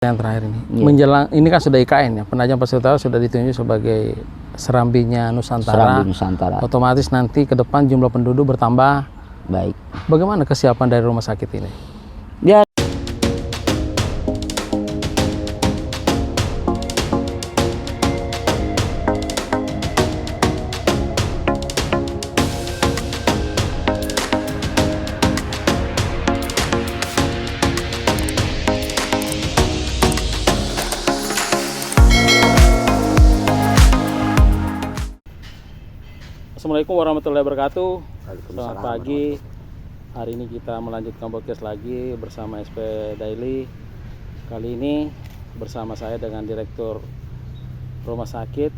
Yang terakhir ini, menjelang ini kan sudah IKN ya, Penajam Pasir Utara sudah ditunjuk sebagai Serambinya Nusantara. Serambi Nusantara. Otomatis nanti ke depan jumlah penduduk bertambah. Baik. Bagaimana kesiapan dari rumah sakit ini? Ya. Assalamualaikum warahmatullahi wabarakatuh. Selamat pagi. Hari ini kita melanjutkan podcast lagi bersama SP Daily. Kali ini bersama saya dengan Direktur Rumah Sakit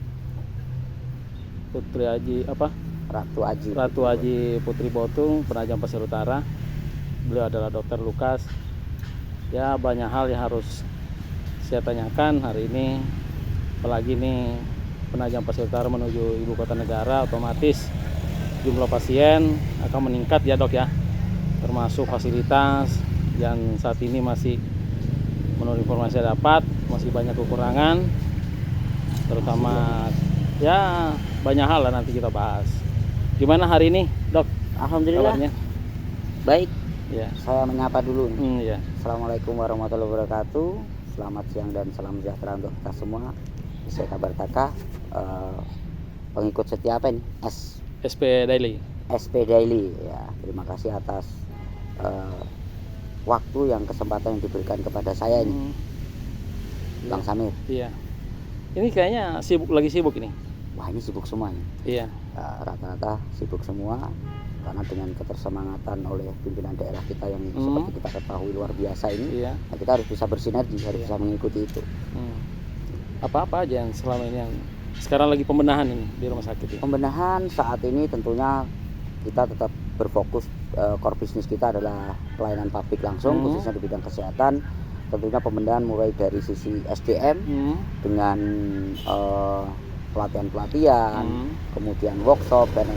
Ratu Aji Putri Botung, Penajam Pasir Utara. Beliau adalah Dr. Lukas. Ya, banyak hal yang harus saya tanyakan hari ini. Apalagi nih Penajam Pasir Utara menuju ibu kota negara, otomatis jumlah pasien akan meningkat ya dok ya, termasuk fasilitas yang saat ini masih menurut informasi yang dapat masih banyak kekurangan, terutama ya banyak hal lah nanti kita bahas. Gimana hari ini dok? Alhamdulillah kabarnya? Baik Ya. Saya menyapa dulu Ya. Assalamualaikum warahmatullahi wabarakatuh. Selamat siang dan salam sejahtera untuk kita semua. Saya kabar Taka, pengikut setia apa ini? SP Daily. SP Daily ya. Terima kasih atas waktu yang kesempatan yang diberikan kepada saya ini, Bang Samir. Iya. Ini kayaknya lagi sibuk ini. Wah, ini sibuk semua nih. Iya. Rata-rata sibuk semua karena dengan ketersemangatan oleh pimpinan daerah kita yang seperti kita ketahui luar biasa ini. Iya. Nah, kita harus bisa bersinergi, harus bisa mengikuti itu. Apa aja yang selama ini yang sekarang lagi pembenahan ini di rumah sakit ini? Pembenahan saat ini tentunya kita tetap berfokus, core bisnis kita adalah pelayanan publik langsung, khususnya di bidang kesehatan. Tentunya pembenahan mulai dari sisi SDM dengan pelatihan-pelatihan, kemudian workshop dan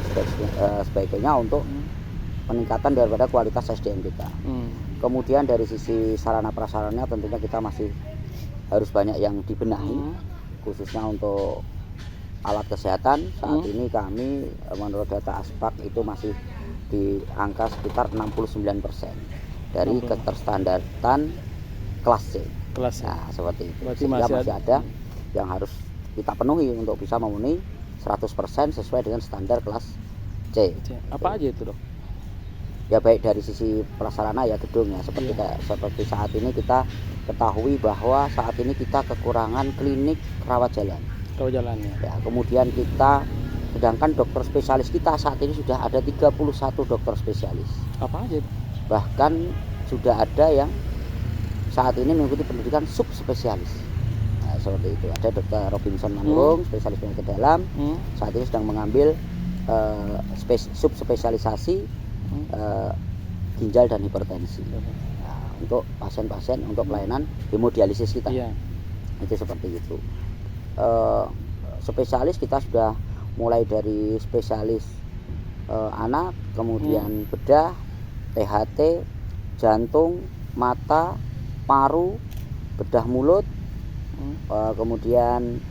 sebagainya untuk peningkatan daripada kualitas SDM kita. Kemudian dari sisi sarana prasarana tentunya kita masih harus banyak yang dibenahi, khususnya untuk alat kesehatan. Saat ini kami menurut data Aspak itu masih di angka sekitar 69% dari keterstandardan kelas C. Nah, seperti itu. Sehingga masih ada yang harus kita penuhi untuk bisa memenuhi 100% sesuai dengan standar kelas C. Apa aja itu dok? Ya baik dari sisi prasarana ya gedung ya, seperti saat ini kita ketahui bahwa saat ini kita kekurangan klinik rawat jalan. Ya, kemudian kita sedangkan dokter spesialis kita saat ini sudah ada 31 dokter spesialis. Apa aja itu? Bahkan sudah ada yang saat ini mengikuti pendidikan subspesialis. Nah, seperti itu. Ada Dr. Robinson Manurung, spesialis penyakit dalam. Saat ini sedang mengambil subspesialisasi ginjal dan hipertensi. Nah, untuk pasien-pasien untuk pelayanan hemodialisis kita. Itu seperti itu. Spesialis kita sudah mulai dari spesialis anak, kemudian bedah, THT, jantung, mata, paru, bedah mulut, kemudian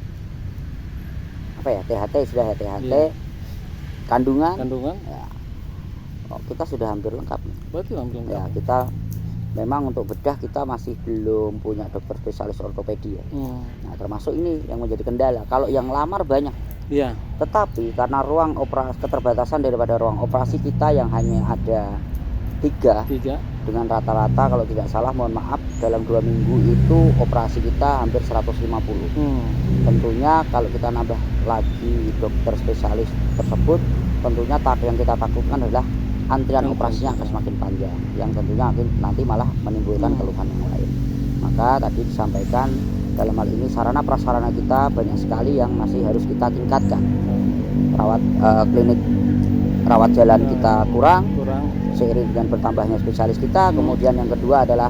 apa ya, THT sudah ya, THT, kandungan ya. Kita sudah hampir lengkap. Berarti hampir lengkap. Ya, kita memang untuk bedah kita masih belum punya dokter spesialis ortopedi ya. Nah, termasuk ini yang menjadi kendala. Kalau yang lamar banyak. Iya. Tetapi karena ruang operasi, keterbatasan daripada ruang operasi kita yang hanya ada 3. Dengan rata-rata kalau tidak salah, mohon maaf, dalam 2 minggu itu operasi kita hampir 150. Tentunya kalau kita nambah lagi dokter spesialis tersebut, tentunya yang kita takutkan adalah antrian operasinya akan semakin panjang, yang tentunya nanti malah menimbulkan keluhan yang lain. Maka tadi disampaikan dalam hal ini sarana prasarana kita banyak sekali yang masih harus kita tingkatkan. Klinik rawat jalan kita kurang seiring dengan bertambahnya spesialis kita. Kemudian yang kedua adalah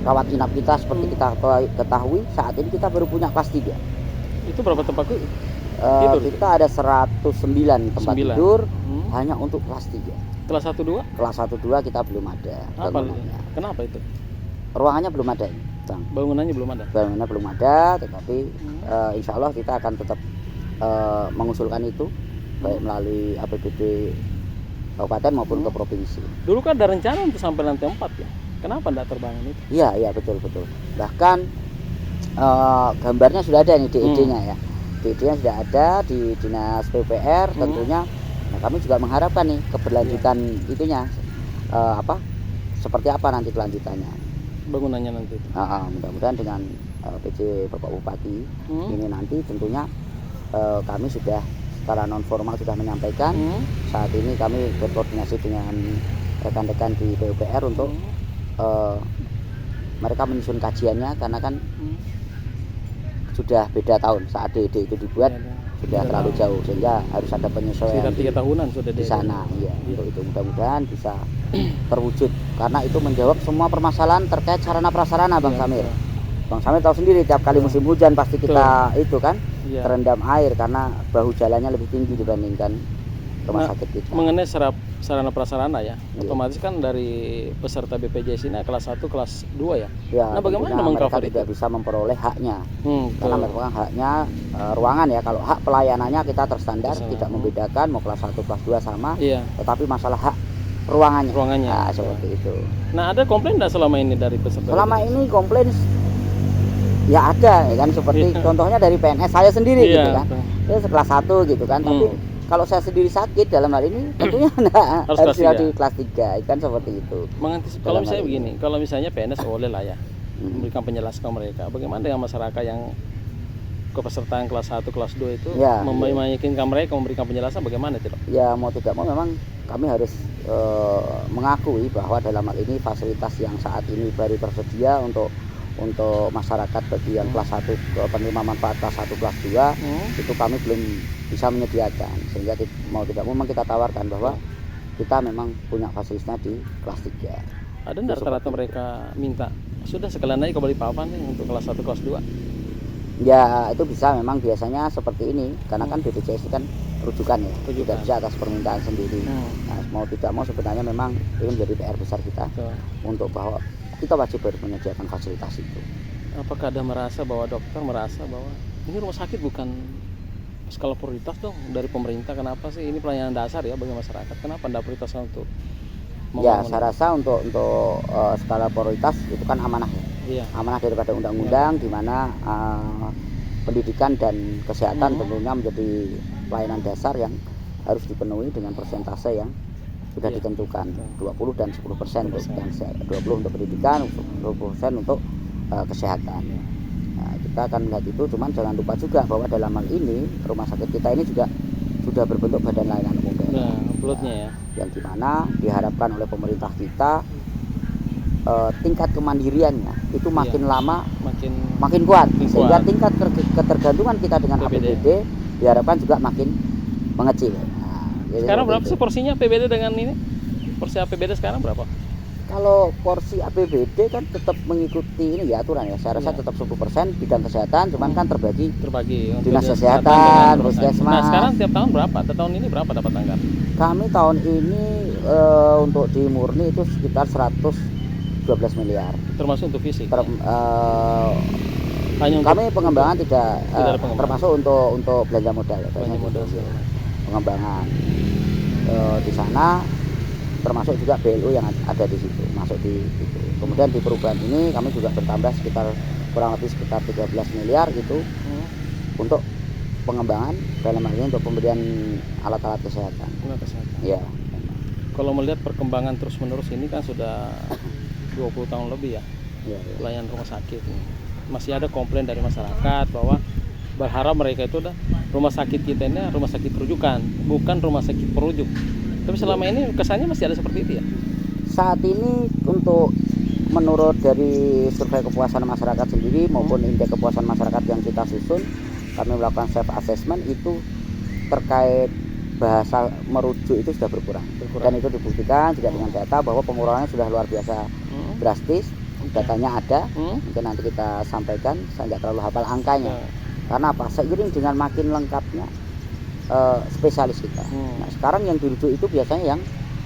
rawat inap kita, seperti kita ketahui saat ini kita baru punya kelas 3. Itu berapa tempat kita ada 109 tempat tidur hanya untuk kelas 3. Kelas 1-2? Kelas 1-2 kita belum ada. Kenapa itu? Ruangannya belum ada. Bangunannya belum ada. Bangunannya belum ada, tetapi insya Allah kita akan tetap mengusulkan itu baik melalui APBD kabupaten maupun ke provinsi. Dulu kan ada rencana untuk sampai lantai 4 ya. Kenapa tidak terbangun itu? Iya betul. Bahkan gambarnya sudah ada nih, DED-nya ya. DED-nya sudah ada di Dinas PUPR tentunya. Nah, kami juga mengharapkan nih keberlanjutan itunya seperti apa nanti kelanjutannya. Bangunannya nanti. Mudah-mudahan dengan PJ Bapak Bupati ini nanti tentunya kami sudah secara non formal sudah menyampaikan. Saat ini kami berkoordinasi dengan rekan-rekan di PUPR untuk mereka menyusun kajiannya, karena kan sudah beda tahun saat DED itu dibuat, sudah terlalu jauh sehingga harus ada penyesuaian. Sekitar 3 tahunan sudah di sana. Iya, untuk itu mudah-mudahan bisa terwujud, karena itu menjawab semua permasalahan terkait sarana prasarana, Bang Samir. Bang Samir tahu sendiri tiap kali musim hujan pasti kita itu kan terendam air karena bahu jalannya lebih tinggi dibandingkan rumah sakit kita. Mengenai sarana prasarana ya, otomatis kan dari peserta BPJS ini kelas 1, kelas 2 ya. Nah, bagaimana mereka tidak bisa memperoleh haknya, karena merupakan haknya ruangan ya. Kalau hak pelayanannya kita terstandar, tidak membedakan mau kelas 1, kelas 2 sama, tetapi masalah hak ruangannya. Nah, seperti itu. Nah, ada komplain tidak selama ini dari peserta? Selama ini komplain ya ada ya kan, seperti contohnya dari PNS saya sendiri gitu kan. Saya kelas 1 gitu kan, tapi kalau saya sendiri sakit dalam hal ini tentunya harus di kelas 3 kan, seperti itu. Kalau misalnya begini, kalau misalnya PNS boleh lah ya memberikan penjelasan mereka. Bagaimana dengan masyarakat yang kepesertaan kelas 1, kelas 2 itu meyakinkan mereka memberikan penjelasan bagaimana itu? Ya mau tidak mau memang kami harus mengakui bahwa dalam hal ini fasilitas yang saat ini baru tersedia untuk masyarakat bagi yang kelas 1 penerima manfaat kelas 1, kelas 2 itu kami belum bisa menyediakan, sehingga mau tidak mau memang kita tawarkan bahwa kita memang punya fasilitasnya di kelas 3. Ada rata-rata mereka minta sudah sekalian aja ke Balikpapan nih untuk kelas 1, kelas 2? Ya itu bisa, memang biasanya seperti ini karena kan BPJS kan rujukan ya, tidak bisa atas permintaan sendiri. Nah, mau tidak mau sebenarnya memang ini menjadi PR besar kita untuk bahwa kita wajib menyediakan fasilitas itu. Apakah ada dokter merasa bahwa ini rumah sakit bukan skala prioritas dong dari pemerintah? Kenapa sih ini pelayanan dasar ya bagi masyarakat? Kenapa tidak prioritaskan untuk membangun? Ya saya rasa untuk skala prioritas itu kan amanah ya. Amanah daripada undang-undang di mana pendidikan dan kesehatan tentunya menjadi pelayanan dasar yang harus dipenuhi dengan persentase yang sudah ditentukan, 20 dan 10% untuk 20 untuk pendidikan, 20% untuk kesehatan. Nah, kita akan melihat itu, cuman jangan lupa juga bahwa dalam hal ini rumah sakit kita ini juga sudah berbentuk badan layanan umum daerah, yang dimana diharapkan oleh pemerintah kita tingkat kemandiriannya itu makin lama makin kuat, sehingga tingkat ketergantungan kita dengan APBD diharapkan juga makin mengecil. Sekarang berapa sih porsinya APBD dengan ini? Porsi APBD sekarang berapa? Kalau porsi APBD kan tetap mengikuti ini ya aturan ya. Saya rasa tetap 10% bidang kesehatan, cuman kan terbagi dinas kesehatan, puskesmas. Nah, sekarang tiap tahun berapa? Tahun ini berapa dapat anggaran? Kami tahun ini untuk di murni itu sekitar 112 miliar. Termasuk untuk fisik. Kami pengembangan tidak termasuk untuk belanja modal ya. Belanja modal. Pengembangan di sana termasuk juga BLU yang ada di situ, masuk di situ. Kemudian di perubahan ini kami juga bertambah kurang lebih sekitar 13 miliar gitu untuk pengembangan, dalam hal ini untuk pemberian alat-alat kesehatan. Ya. Kalau melihat perkembangan terus-menerus ini kan sudah 20 tahun lebih ya. Pelayanan rumah sakit ini. Masih ada komplain dari masyarakat bahwa berharap mereka itu rumah sakit kita ini rumah sakit rujukan, bukan rumah sakit perujuk. Tapi selama ini kesannya masih ada seperti itu ya? Saat ini untuk menurut dari survei kepuasan masyarakat sendiri maupun indeks kepuasan masyarakat yang kita susun, kami melakukan self assessment itu terkait bahasa merujuk itu sudah berkurang. Dan itu dibuktikan juga dengan data bahwa pengurangannya sudah luar biasa drastis. Datanya ada, mungkin nanti kita sampaikan, saya nggak terlalu hafal angkanya. Karena apa? Seiring dengan makin lengkapnya spesialis kita. Nah, sekarang yang dirujuk itu biasanya yang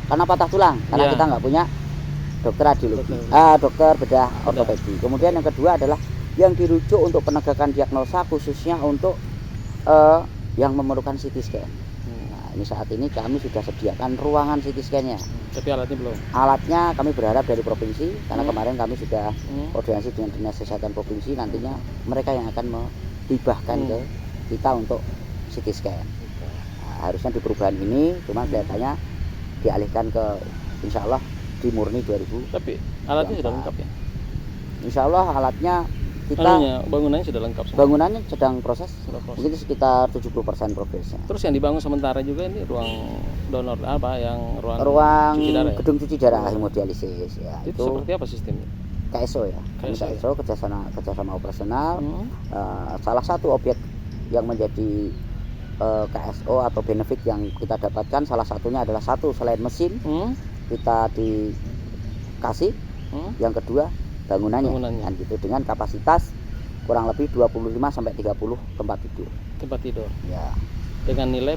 karena patah tulang, karena kita nggak punya dokter radiologi, dokter bedah ortopedi. Kemudian yang kedua adalah yang dirujuk untuk penegakan diagnosa khususnya untuk yang memerlukan CT scan. Nah, ini saat ini kami sudah sediakan ruangan CT scan-nya. Tapi alatnya belum. Alatnya kami berharap dari provinsi, karena kemarin kami sudah koordinasi dengan Dinas Kesehatan Provinsi, nantinya mereka yang akan menghibahkan ke kita untuk CT scan. Nah, harusnya di perubahan ini, cuma kelihatannya dialihkan ke insya Allah di Murni 2000. Tapi alatnya sudah lengkap ya? Insya Allah alatnya kita bangunannya sudah lengkap semua. Bangunannya sedang proses. Mungkin sekitar 70% progresnya. Terus yang dibangun sementara juga ini ruang donor apa yang ruang cuci darah, gedung cuci darah hemodialisis ya. Itu seperti apa sistemnya? KSO ya. KSO kerjasama operasional. Salah satu objek yang menjadi KSO atau benefit yang kita dapatkan salah satunya adalah satu, selain mesin kita dikasih, yang kedua bangunannya. Kan gitu, dengan kapasitas kurang lebih 25 sampai 30 tempat tidur ya, dengan nilai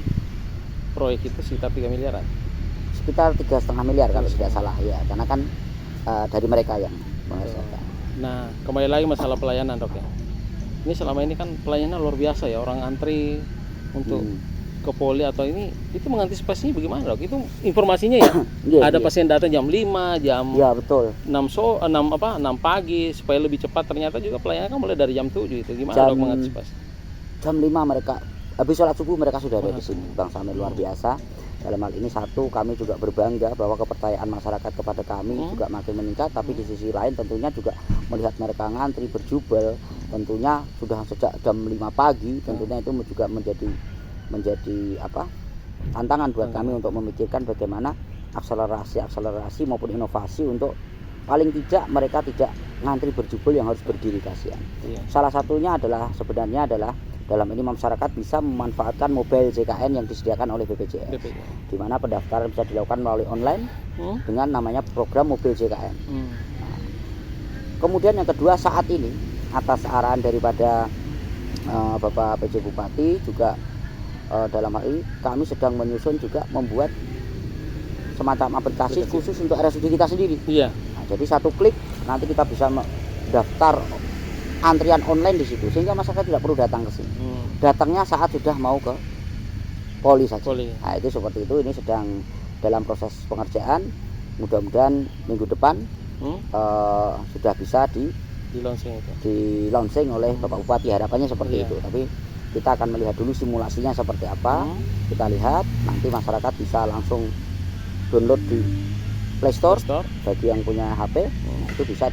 proyek itu sekitar 3 miliaran, sekitar 3,5 miliar kalau tidak salah ya, karena kan dari mereka yang mengerjakan. Nah, kembali lagi masalah pelayanan, Dok ya. Ini selama ini kan pelayanan luar biasa ya, orang antri untuk ke poli atau ini, itu mengantisipasinya bagaimana, Dok? Itu informasinya ya. Ada pasien datang jam 5, jam ya, betul. 6 pagi supaya lebih cepat. Ternyata juga pelayanan kan mulai dari jam 7 itu. Gimana, Dok, mengantisipasi? Jam 5 mereka habis sholat subuh mereka sudah ada di sini. Bang Samir luar biasa. Dalam hal ini satu, kami juga berbangga bahwa kepercayaan masyarakat kepada kami juga makin meningkat, tapi di sisi lain tentunya juga melihat mereka ngantri berjubel, tentunya sudah sejak jam 5 pagi, tentunya itu juga menjadi apa, tantangan buat kami untuk memikirkan bagaimana akselerasi maupun inovasi untuk paling tidak mereka tidak ngantri berjubel yang harus berdiri kasihan. Salah satunya adalah sebenarnya adalah dalam ini masyarakat bisa memanfaatkan mobile JKN yang disediakan oleh BPJS, di mana pendaftaran bisa dilakukan melalui online dengan namanya program mobil JKN. Nah, kemudian yang kedua, saat ini atas arahan daripada Bapak PJ Bupati juga dalam hal ini kami sedang menyusun juga membuat semacam aplikasi khusus untuk RSUD kita sendiri. Nah, jadi satu klik nanti kita bisa daftar antrian online di situ, sehingga masyarakat tidak perlu datang ke sini. Datangnya saat sudah mau ke poli saja. Nah, itu seperti itu. Ini sedang dalam proses pengerjaan. Mudah-mudahan minggu depan sudah bisa di launching oleh Bapak Bupati. Harapannya seperti itu. Tapi kita akan melihat dulu simulasinya seperti apa. Kita lihat nanti masyarakat bisa langsung download di Play Store. Bagi yang punya HP itu bisa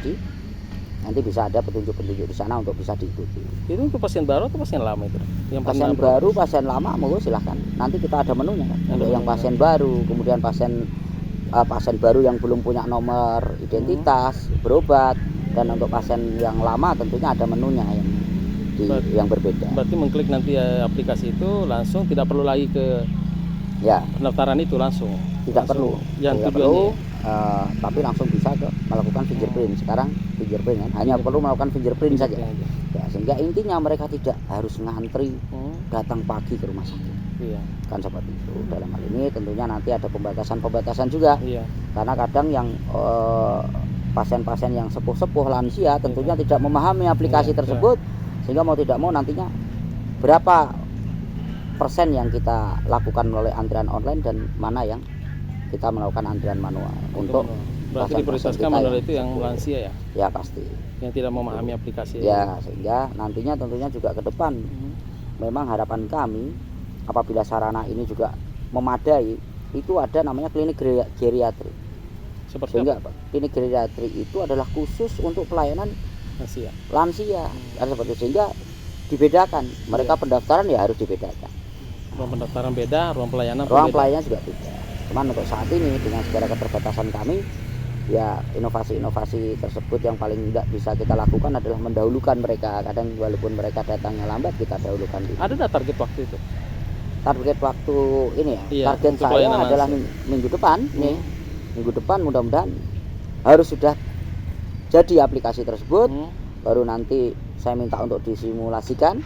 nanti bisa ada petunjuk-petunjuk di sana untuk bisa diikuti. Itu untuk pasien baru atau pasien lama itu? Yang pasien baru, pasien lama, monggo silahkan. Nanti kita ada menunya kan. Untuk yang pasien baru, kemudian pasien baru yang belum punya nomor identitas berobat, dan untuk pasien yang lama tentunya ada menunya yang berbeda. Berarti mengklik nanti aplikasi itu langsung, tidak perlu lagi ke pendaftaran itu langsung. Tidak perlu. Yang tujuannya tapi langsung bisa melakukan fingerprint. Sekarang fingerprint kan hanya perlu melakukan fingerprint saja. Ya, sehingga intinya mereka tidak harus ngantri datang pagi ke rumah sakit. Kan seperti itu. Dalam hal ini tentunya nanti ada pembatasan juga. Karena kadang yang pasien-pasien yang sepuh-sepuh lansia tentunya tidak memahami aplikasi tersebut, sehingga mau tidak mau nantinya berapa persen yang kita lakukan melalui antrian online dan mana yang kita melakukan antrian manual. Untuk berarti diprioritaskan manual itu yang lansia ya? Ya pasti. Yang tidak memahami aplikasi. Ya, sehingga nantinya tentunya juga ke depan memang harapan kami apabila sarana ini juga memadai, itu ada namanya klinik geriatri. Sehingga klinik geriatri itu adalah khusus untuk pelayanan lansia. Seperti itu, sehingga dibedakan. Mereka pendaftaran ya harus dibedakan. Ruang pendaftaran beda, ruang pelayanan juga beda. Cuman untuk saat ini dengan segala keterbatasan kami, ya inovasi-inovasi tersebut yang paling tidak bisa kita lakukan adalah mendahulukan mereka. Kadang walaupun mereka datangnya lambat, kita dahulukan dulu. Ada target waktu itu? Target waktu ini ya, target saya adalah minggu depan. Minggu depan mudah-mudahan harus sudah jadi aplikasi tersebut. Baru nanti saya minta untuk disimulasikan.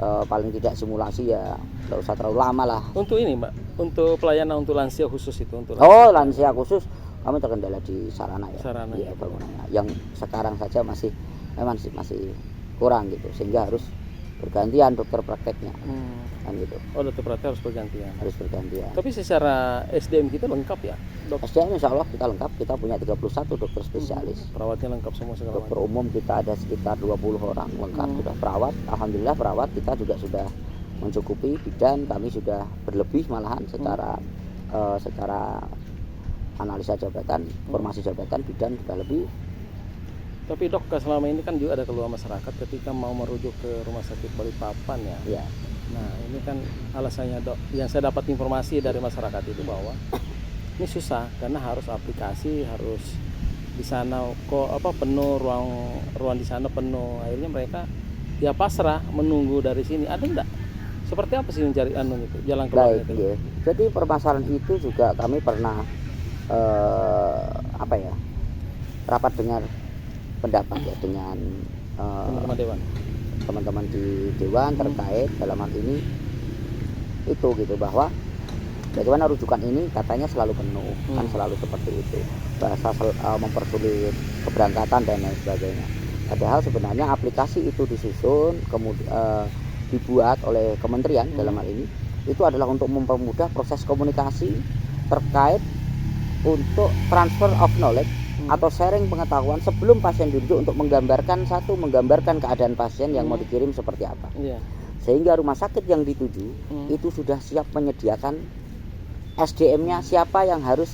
Paling tidak simulasi ya tidak usah terlalu lama lah. Untuk ini Mbak, untuk pelayanan untuk lansia khusus itu untuk lansia khusus kami terkendala di sarana ya, Sarana, ya ya. bangunannya. Yang sekarang saja masih kurang gitu, sehingga harus bergantian dokter prakteknya, kan gitu. Oh, dokter praktek harus bergantian. Harus bergantian. Tapi secara SDM kita lengkap ya, dok? SDM insya Allah kita lengkap, kita punya 31 dokter spesialis. Perawatnya lengkap semua segala Dokter macam. umum kita ada sekitar 20 orang lengkap, sudah perawat. Alhamdulillah perawat kita juga sudah mencukupi, bidan kami sudah berlebih malahan secara analisa jabatan, formasi jabatan bidan sudah lebih. Tapi dok, selama ini kan juga ada keluhan masyarakat ketika mau merujuk ke rumah sakit Balikpapan ya. Ya. Nah ini kan alasannya dok, yang saya dapat informasi dari masyarakat itu bahwa ini susah karena harus aplikasi, harus di sana penuh ruang di sana penuh. Akhirnya mereka ya pasrah menunggu dari sini. Ada enggak? Seperti apa sih mencari itu jalan keluar itu? Ya. Jadi permasalahan itu juga kami pernah rapat dengar pendapat ya dengan teman-teman di dewan terkait dalam hal ini itu gitu, bahwa bagaimana rujukan ini katanya selalu penuh, kan selalu seperti itu, bahasa mempersulit keberangkatan dan lain sebagainya. Padahal sebenarnya aplikasi itu disusun kemudian dibuat oleh kementerian dalam hal ini itu adalah untuk mempermudah proses komunikasi terkait untuk transfer of knowledge atau sharing pengetahuan sebelum pasien dirujuk, untuk menggambarkan keadaan pasien yang mau dikirim seperti apa. Sehingga rumah sakit yang dituju itu sudah siap menyediakan SDM-nya, siapa yang harus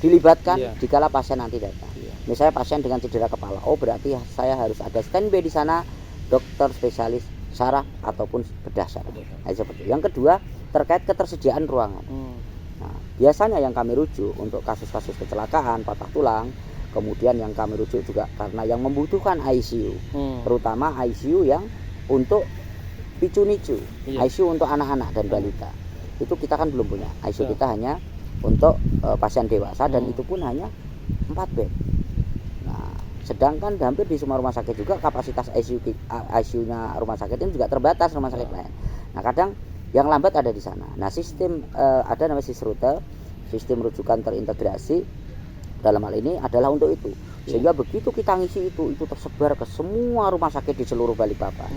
dilibatkan dikala pasien nanti datang. Misalnya pasien dengan cedera kepala, oh berarti saya harus ada standby di sana dokter spesialis saraf ataupun bedah saraf. Nah, seperti itu. Yang kedua terkait ketersediaan ruangan. Nah, biasanya yang kami rujuk untuk kasus-kasus kecelakaan, patah tulang, kemudian yang kami rujuk juga karena yang membutuhkan ICU, terutama ICU yang untuk picu-nicu, ICU untuk anak-anak dan balita. Itu kita kan belum punya. ICU kita hanya untuk pasien dewasa dan itu pun hanya 4 bed. Nah, sedangkan hampir di semua rumah sakit juga kapasitas ICU-nya rumah sakit ini juga terbatas rumah sakit lain. Nah, kadang yang lambat ada di sana. Nah, sistem ada namanya SISRUTE, sistem rujukan terintegrasi dalam hal ini adalah untuk itu. Sehingga begitu kita ngisi itu tersebar ke semua rumah sakit di seluruh Balikpapan.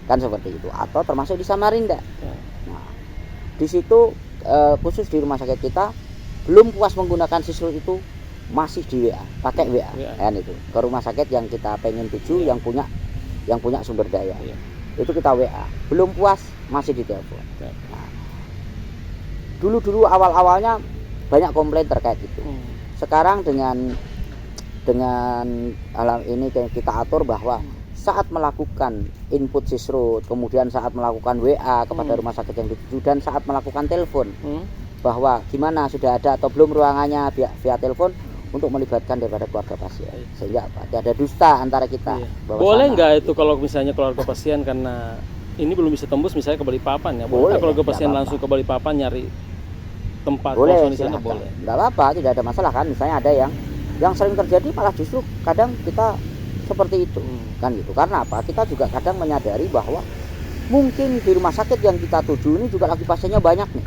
Kan seperti itu. Atau termasuk di Samarinda. Nah, di situ khusus di rumah sakit kita belum puas menggunakan SISRUTE itu, masih di WA, pakai WA. Kan itu. Ke rumah sakit yang kita pengen tuju yang punya sumber daya. Itu kita WA, belum puas masih ditelepon. Nah, dulu awal-awalnya banyak komplain terkait itu. Sekarang dengan alam ini kita atur bahwa saat melakukan input SISRUTE, kemudian saat melakukan WA kepada rumah sakit yang dituju dan saat melakukan telepon bahwa gimana sudah ada atau belum ruangannya via telepon, untuk melibatkan daripada keluarga pasien, sehingga tidak ada dusta antara kita. Boleh nggak itu kalau misalnya keluarga pasien karena ini belum bisa tembus misalnya ke Balikpapan ya? Boleh keluarga pasien langsung ke Balikpapan nyari tempat kosong di sana? Boleh. Nggak apa-apa, tidak ada masalah kan. Misalnya ada yang sering terjadi malah justru kadang kita seperti itu kan gitu. Karena apa? Kita juga kadang menyadari bahwa mungkin di rumah sakit yang kita tuju ini juga lagi pasiennya banyak nih.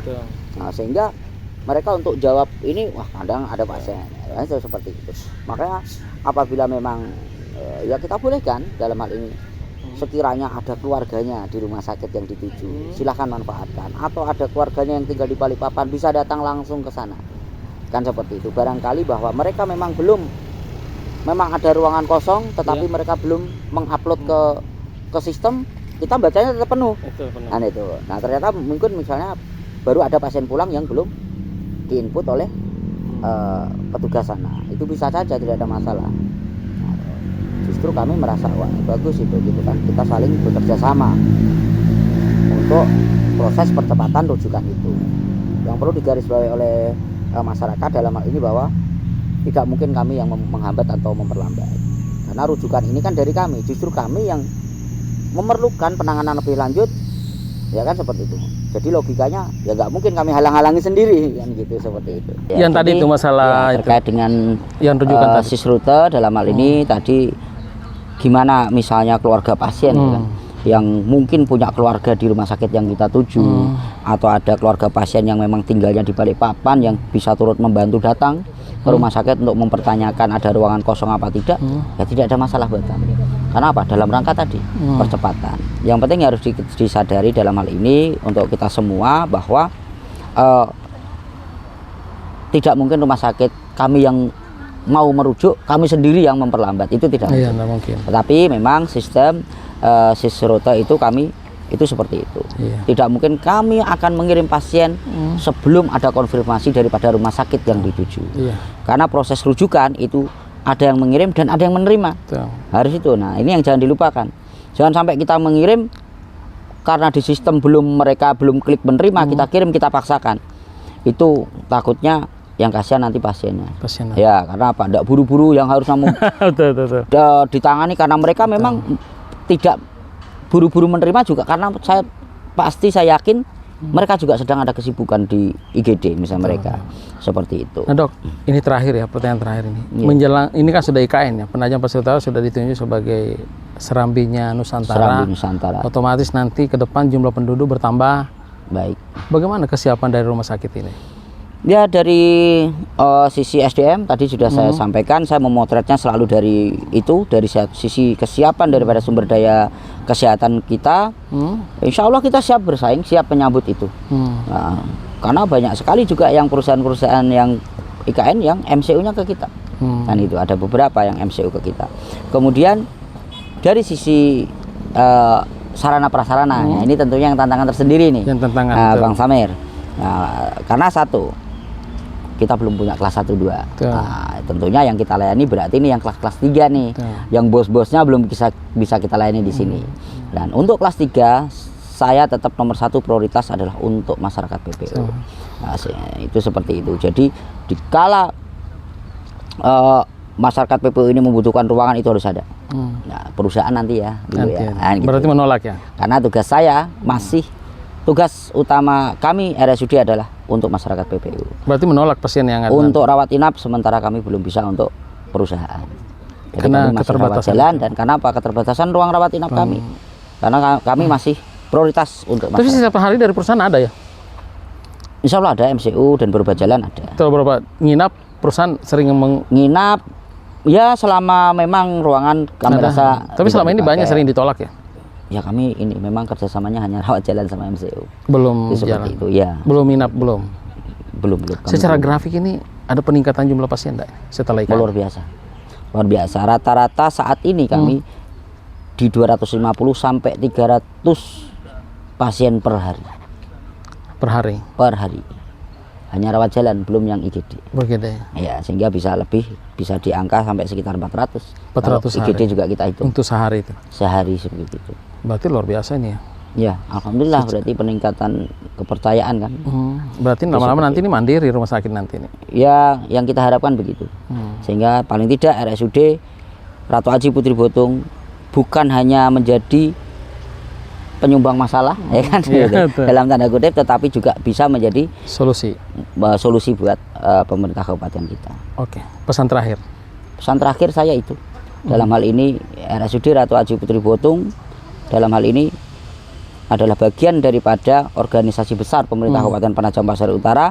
Nah, sehingga mereka untuk jawab ini, wah kadang ada pasien ya, seperti itu. Makanya apabila memang ya kita bolehkan dalam hal ini, sekiranya ada keluarganya di rumah sakit yang dituju, silahkan manfaatkan. Atau ada keluarganya yang tinggal di Balikpapan, bisa datang langsung ke sana. Kan seperti itu. Barangkali bahwa mereka memang ada ruangan kosong, tetapi mereka belum mengupload ke sistem, kita bacanya tetap penuh. Nah, itu. Nah, ternyata mungkin misalnya baru ada pasien pulang yang belum diinput oleh petugas sana. Itu bisa saja, tidak ada masalah. Nah, justru kami merasa wah bagus itu gitu kan, kita saling bekerja sama untuk proses percepatan rujukan itu. Yang perlu digarisbawahi oleh masyarakat dalam hal ini bahwa tidak mungkin kami yang menghambat atau memperlambat, karena rujukan ini kan dari kami, justru kami yang memerlukan penanganan lebih lanjut, ya kan seperti itu. Jadi logikanya ya nggak mungkin kami halang-halangi sendiri kan gitu, seperti itu. Ya, yang tadi itu masalah ya, terkait dengan yang rujukan SISRUTE dalam hal ini tadi gimana misalnya keluarga pasien kan, yang mungkin punya keluarga di rumah sakit yang kita tuju, atau ada keluarga pasien yang memang tinggalnya di Balikpapan yang bisa turut membantu datang ke rumah sakit untuk mempertanyakan ada ruangan kosong apa tidak, ya tidak ada masalah buat kami. Karena apa? Dalam rangka tadi percepatan. Yang penting harus disadari dalam hal ini untuk kita semua bahwa tidak mungkin rumah sakit kami yang mau merujuk, kami sendiri yang memperlambat, itu tidak mungkin. Iya, mungkin. Tetapi memang sistem Sisroto itu kami itu seperti itu. Tidak mungkin kami akan mengirim pasien sebelum ada konfirmasi daripada rumah sakit yang dituju. Karena proses rujukan itu ada yang mengirim dan ada yang menerima. Harus itu. Nah, ini yang jangan dilupakan. Jangan sampai kita mengirim karena di sistem mereka belum klik menerima, kita kirim, kita paksakan. Itu takutnya yang kasihan nanti pasiennya. Ya, karena apa? Tidak buru-buru yang harus ditangani karena mereka memang tidak buru-buru menerima juga, karena saya yakin mereka juga sedang ada kesibukan di IGD misalnya mereka seperti itu. Nah dok, ini terakhir ya, pertanyaan terakhir ini. Menjelang ini kan sudah IKN ya, Penajam Pasir Utara sudah ditunjuk sebagai Serambinya Nusantara. Serambi Nusantara. Otomatis nanti ke depan jumlah penduduk bertambah. Baik. Bagaimana kesiapan dari rumah sakit ini? Ya, dari sisi SDM tadi sudah saya sampaikan, saya memotretnya selalu dari itu, dari sisi kesiapan daripada sumber daya kesehatan kita. Insya Allah kita siap bersaing, siap menyambut itu. Nah, karena banyak sekali juga yang perusahaan-perusahaan yang IKN yang MCU-nya ke kita. Dan itu ada beberapa yang MCU ke kita. Kemudian dari sisi sarana prasarana, ya, ini tentunya yang tantangan tersendiri nih, Bang Samir. Nah, karena satu, kita belum punya kelas 1, 2. Nah, tentunya yang kita layani berarti ini yang kelas 3 nih. Yang bos-bosnya belum bisa kita layani di sini. Dan untuk kelas 3, saya tetap nomor 1 prioritas adalah untuk masyarakat PPU. Nah, itu seperti itu. Jadi dikala masyarakat PPU ini membutuhkan ruangan, itu harus ada. Nah, perusahaan nanti ya. Nah, gitu. Berarti menolak ya? Karena tugas saya tugas utama kami RSUD adalah untuk masyarakat PPU. Berarti menolak pasien yang ada untuk rawat inap, sementara kami belum bisa untuk perusahaan. Jadi karena kami masih keterbatasan rawat jalan, dan karena apa? Keterbatasan ruang rawat inap kami. Karena kami masih prioritas untuk masyarakat. Tapi setiap hari dari perusahaan ada ya? Insya Allah ada, MCU dan berobat jalan ada. Kalau berobat nginap, perusahaan sering nginap ya selama memang ruangan kami rasa. Tapi selama ini banyak sering ditolak ya? Ya, kami ini memang kerjasamanya hanya rawat jalan sama MCU. Belum itu jalan. Seperti itu ya. Belum minap, belum. Secara grafik ini ada peningkatan jumlah pasien enggak setelah IKN? Luar biasa. Luar biasa. Rata-rata saat ini kami di 250 sampai 300 pasien per hari. Per hari. Per hari. Hanya rawat jalan, belum yang IGD. Begitu. Ya, sehingga bisa di angka sampai sekitar 400. 400 IGD hari. juga kita hitung. Untuk sehari itu. Sehari seperti itu. Berarti luar biasa ini ya. Ya, alhamdulillah, berarti peningkatan kepercayaan kan. Berarti lama-lama nanti ini mandiri rumah sakit nanti ini. Ya, yang kita harapkan begitu. Sehingga paling tidak RSUD Ratu Aji Putri Botung bukan hanya menjadi penyumbang masalah, ya kan, dalam tanda kutip, tetapi juga bisa menjadi solusi buat pemerintah kabupaten kita. Oke, pesan terakhir. Pesan terakhir saya itu, dalam hal ini RSUD Ratu Aji Putri Botung dalam hal ini adalah bagian daripada organisasi besar pemerintah Kabupaten Penajam Pasir Utara.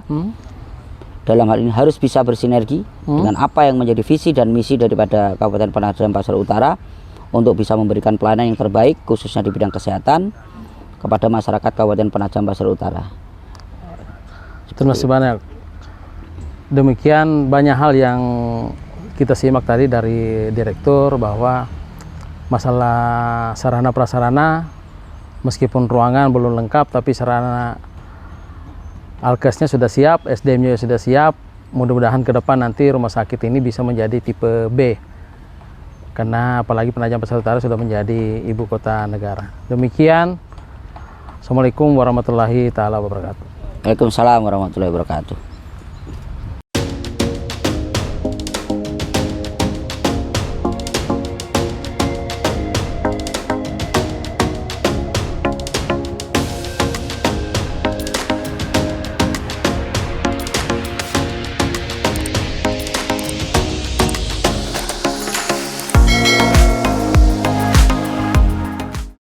Dalam hal ini harus bisa bersinergi dengan apa yang menjadi visi dan misi daripada Kabupaten Penajam Pasir Utara untuk bisa memberikan pelayanan yang terbaik khususnya di bidang kesehatan kepada masyarakat Kabupaten Penajam Pasir Utara. Terima kasih banyak. Demikian banyak hal yang kita simak tadi dari direktur, bahwa masalah sarana prasarana meskipun ruangan belum lengkap, tapi sarana alkesnya sudah siap, SDM-nya sudah siap. Mudah-mudahan ke depan nanti rumah sakit ini bisa menjadi tipe B. Karena apalagi Penajam Pasir Utara sudah menjadi ibu kota negara. Demikian. Assalamualaikum warahmatullahi taala wabarakatuh. Waalaikumsalam warahmatullahi wabarakatuh.